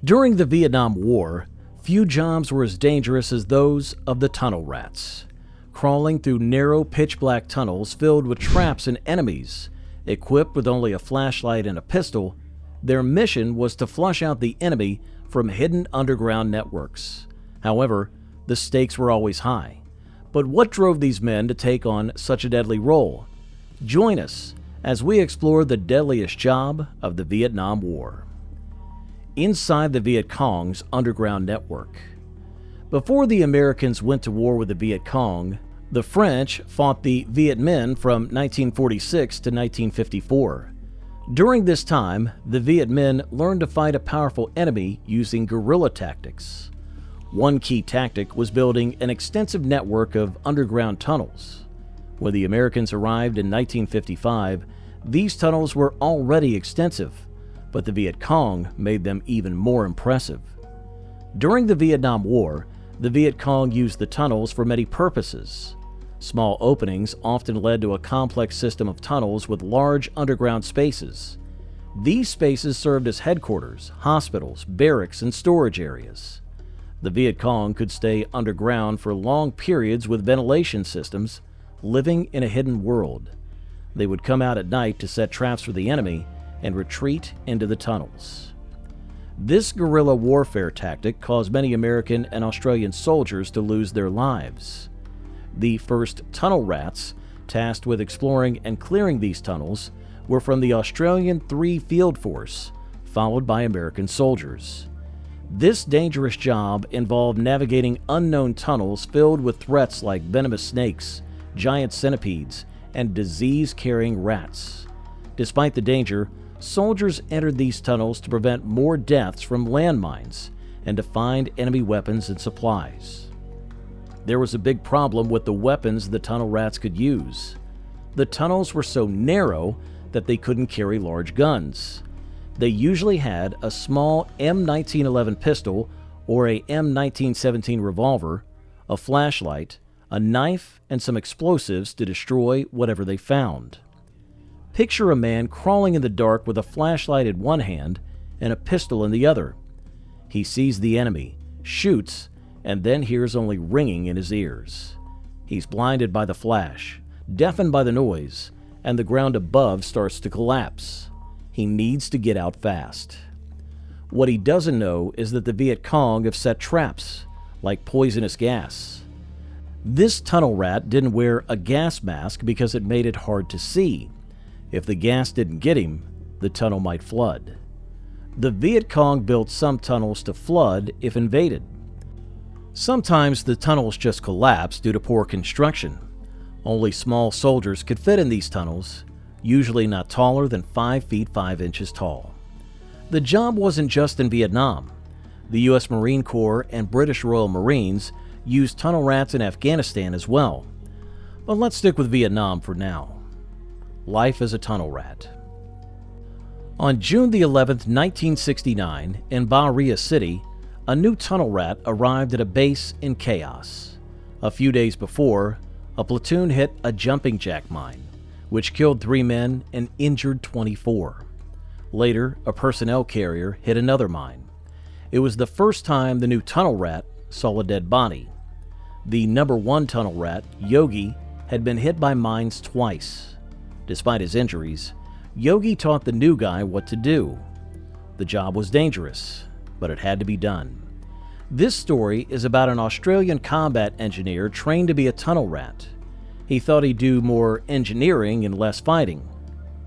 During the Vietnam War, few jobs were as dangerous as those of the tunnel rats. Crawling through narrow, pitch-black tunnels filled with traps and enemies, equipped with only a flashlight and a pistol, their mission was to flush out the enemy from hidden underground networks. However, the stakes were always high. But what drove these men to take on such a deadly role? Join us as we explore the deadliest job of the Vietnam War. Inside the Viet Cong's underground network. Before the Americans went to war with the Viet Cong, the French fought the Viet Minh from 1946 to 1954. During this time, the Viet Minh learned to fight a powerful enemy using guerrilla tactics. One key tactic was building an extensive network of underground tunnels. When the Americans arrived in 1955, these tunnels were already extensive, but the Viet Cong made them even more impressive. During the Vietnam War, the Viet Cong used the tunnels for many purposes. Small openings often led to a complex system of tunnels with large underground spaces. These spaces served as headquarters, hospitals, barracks, and storage areas. The Viet Cong could stay underground for long periods with ventilation systems, living in a hidden world. They would come out at night to set traps for the enemy and retreat into the tunnels. This guerrilla warfare tactic caused many American and Australian soldiers to lose their lives. The first tunnel rats, tasked with exploring and clearing these tunnels, were from the Australian 3 Field Force, followed by American soldiers. This dangerous job involved navigating unknown tunnels filled with threats like venomous snakes, giant centipedes, and disease-carrying rats. Despite the danger, soldiers entered these tunnels to prevent more deaths from landmines and to find enemy weapons and supplies. There was a big problem with the weapons the tunnel rats could use. The tunnels were so narrow that they couldn't carry large guns. They usually had a small M1911 pistol or a M1917 revolver, a flashlight, a knife, and some explosives to destroy whatever they found. Picture a man crawling in the dark with a flashlight in one hand and a pistol in the other. He sees the enemy, shoots, and then hears only ringing in his ears. He's blinded by the flash, deafened by the noise, and the ground above starts to collapse. He needs to get out fast. What he doesn't know is that the Viet Cong have set traps, like poisonous gas. This tunnel rat didn't wear a gas mask because it made it hard to see. If the gas didn't get him, the tunnel might flood. The Viet Cong built some tunnels to flood if invaded. Sometimes the tunnels just collapsed due to poor construction. Only small soldiers could fit in these tunnels, usually not taller than 5 feet 5 inches tall. The job wasn't just in Vietnam. The U.S. Marine Corps and British Royal Marines used tunnel rats in Afghanistan as well. But let's stick with Vietnam for now. Life as a tunnel rat. On June the 11th, 1969, in Ba Ria City, a new tunnel rat arrived at a base in chaos. A few days before, a platoon hit a jumping jack mine, which killed 3 men and injured 24. Later, a personnel carrier hit another mine. It was the first time the new tunnel rat saw a dead body. The number 1 tunnel rat, Yogi, had been hit by mines twice. Despite his injuries, Yogi taught the new guy what to do. The job was dangerous, but it had to be done. This story is about an Australian combat engineer trained to be a tunnel rat. He thought he'd do more engineering and less fighting.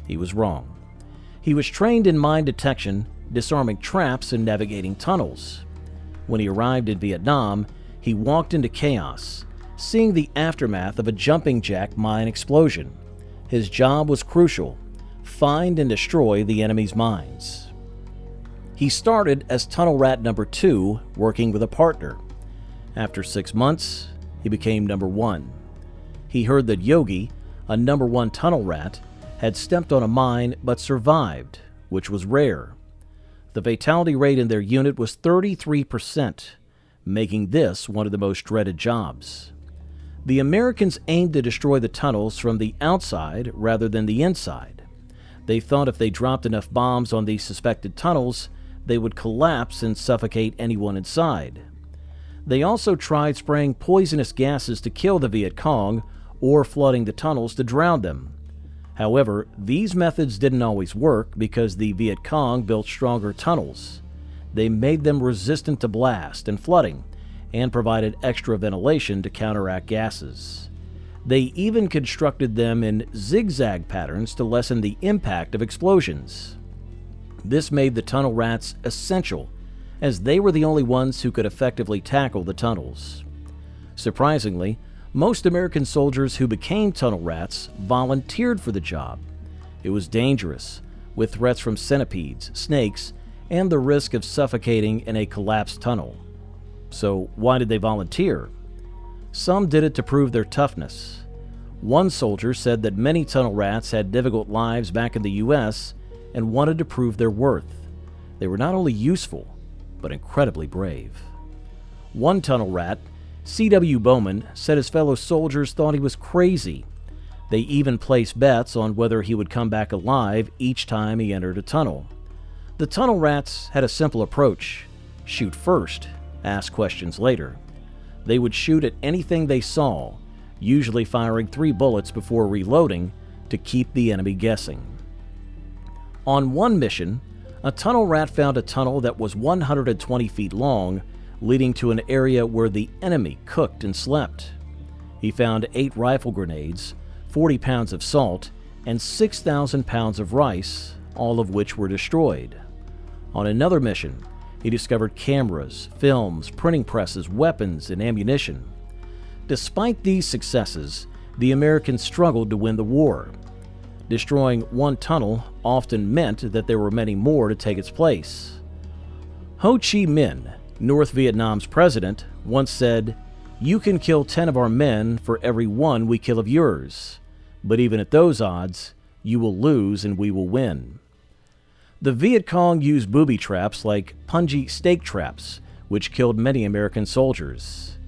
He was wrong. He was trained in mine detection, disarming traps, and navigating tunnels. When he arrived in Vietnam, he walked into chaos, seeing the aftermath of a jumping jack mine explosion. His job was crucial: find and destroy the enemy's mines. He started as tunnel rat number 2, working with a partner. After 6 months, he became number 1. He heard that Yogi, a number 1 tunnel rat, had stepped on a mine but survived, which was rare. The fatality rate in their unit was 33%, making this one of the most dreaded jobs. The Americans aimed to destroy the tunnels from the outside rather than the inside. They thought if they dropped enough bombs on these suspected tunnels, they would collapse and suffocate anyone inside. They also tried spraying poisonous gases to kill the Viet Cong or flooding the tunnels to drown them. However, these methods didn't always work because the Viet Cong built stronger tunnels. They made them resistant to blast and flooding, and provided extra ventilation to counteract gases. They even constructed them in zigzag patterns to lessen the impact of explosions. This made the tunnel rats essential, as they were the only ones who could effectively tackle the tunnels. Surprisingly, most American soldiers who became tunnel rats volunteered for the job. It was dangerous, with threats from centipedes, snakes, and the risk of suffocating in a collapsed tunnel. So why did they volunteer? Some did it to prove their toughness. One soldier said that many tunnel rats had difficult lives back in the U.S. and wanted to prove their worth. They were not only useful, but incredibly brave. One tunnel rat, C.W. Bowman, said his fellow soldiers thought he was crazy. They even placed bets on whether he would come back alive each time he entered a tunnel. The tunnel rats had a simple approach: shoot first, ask questions later. They would shoot at anything they saw, usually firing 3 bullets before reloading to keep the enemy guessing. On one mission, a tunnel rat found a tunnel that was 120 feet long, leading to an area where the enemy cooked and slept. He found 8 rifle grenades, 40 pounds of salt, and 6,000 pounds of rice, all of which were destroyed. On another mission, he discovered cameras, films, printing presses, weapons, and ammunition. Despite these successes, the Americans struggled to win the war. Destroying one tunnel often meant that there were many more to take its place. Ho Chi Minh, North Vietnam's president, once said, "You can kill 10 of our men for every 1 we kill of yours. But even at those odds, you will lose and we will win." The Viet Cong used booby traps like punji stake traps, which killed many American soldiers.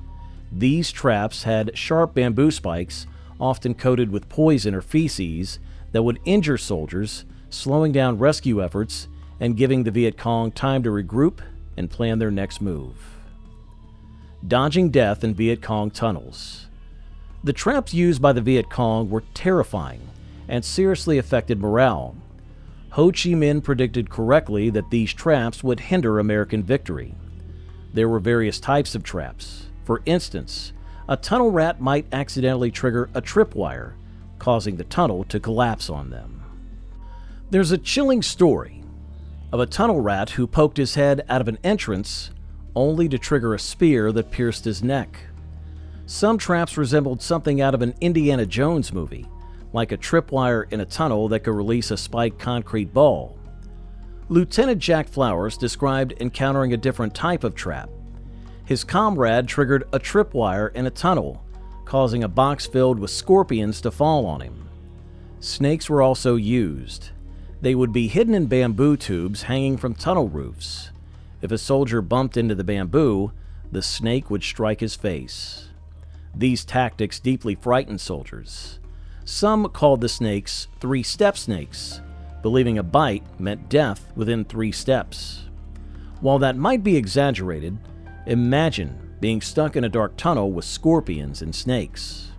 These traps had sharp bamboo spikes, often coated with poison or feces, that would injure soldiers, slowing down rescue efforts and giving the Viet Cong time to regroup and plan their next move. Dodging death in Viet Cong tunnels. The traps used by the Viet Cong were terrifying and seriously affected morale. Ho Chi Minh predicted correctly that these traps would hinder American victory. There were various types of traps. For instance, a tunnel rat might accidentally trigger a tripwire, causing the tunnel to collapse on them. There's a chilling story of a tunnel rat who poked his head out of an entrance only to trigger a spear that pierced his neck. Some traps resembled something out of an Indiana Jones movie, like a tripwire in a tunnel that could release a spiked concrete ball. Lieutenant Jack Flowers described encountering a different type of trap. His comrade triggered a tripwire in a tunnel, causing a box filled with scorpions to fall on him. Snakes were also used. They would be hidden in bamboo tubes hanging from tunnel roofs. If a soldier bumped into the bamboo, the snake would strike his face. These tactics deeply frightened soldiers. Some called the snakes 3-step snakes, believing a bite meant death within 3 steps. While that might be exaggerated, imagine being stuck in a dark tunnel with scorpions and snakes.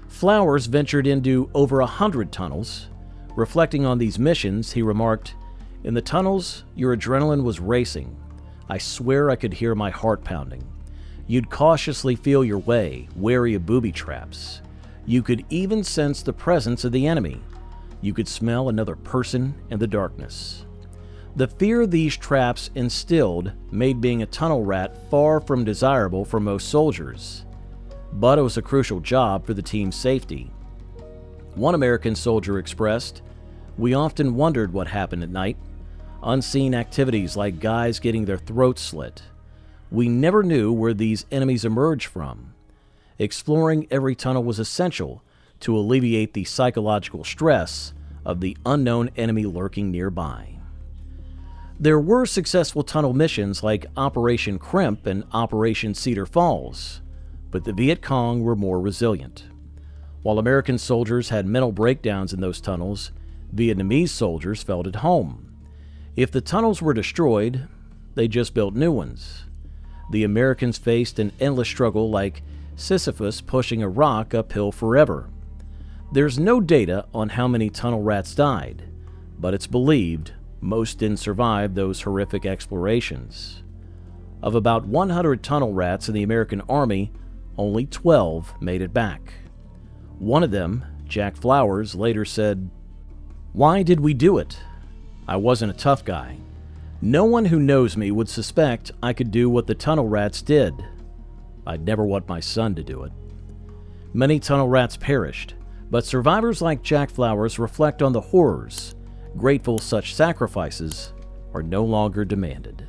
Flowers ventured into over 100 tunnels. Reflecting on these missions, he remarked, "In the tunnels, your adrenaline was racing. I swear I could hear my heart pounding. You'd cautiously feel your way, wary of booby traps. You could even sense the presence of the enemy. You could smell another person in the darkness." The fear these traps instilled made being a tunnel rat far from desirable for most soldiers. But it was a crucial job for the team's safety. One American soldier expressed, "We often wondered what happened at night. Unseen activities like guys getting their throats slit. We never knew where these enemies emerged from. Exploring every tunnel was essential to alleviate the psychological stress of the unknown enemy lurking nearby." There were successful tunnel missions like Operation Crimp and Operation Cedar Falls, but the Viet Cong were more resilient. While American soldiers had mental breakdowns in those tunnels, Vietnamese soldiers felt at home. If the tunnels were destroyed, they just built new ones. The Americans faced an endless struggle like Sisyphus pushing a rock uphill forever. There's no data on how many tunnel rats died, but it's believed most didn't survive those horrific explorations. Of about 100 tunnel rats in the American Army, only 12 made it back. One of them, Jack Flowers, later said, "Why did we do it? I wasn't a tough guy. No one who knows me would suspect I could do what the tunnel rats did. I'd never want my son to do it." Many tunnel rats perished, but survivors like Jack Flowers reflect on the horrors, grateful such sacrifices are no longer demanded.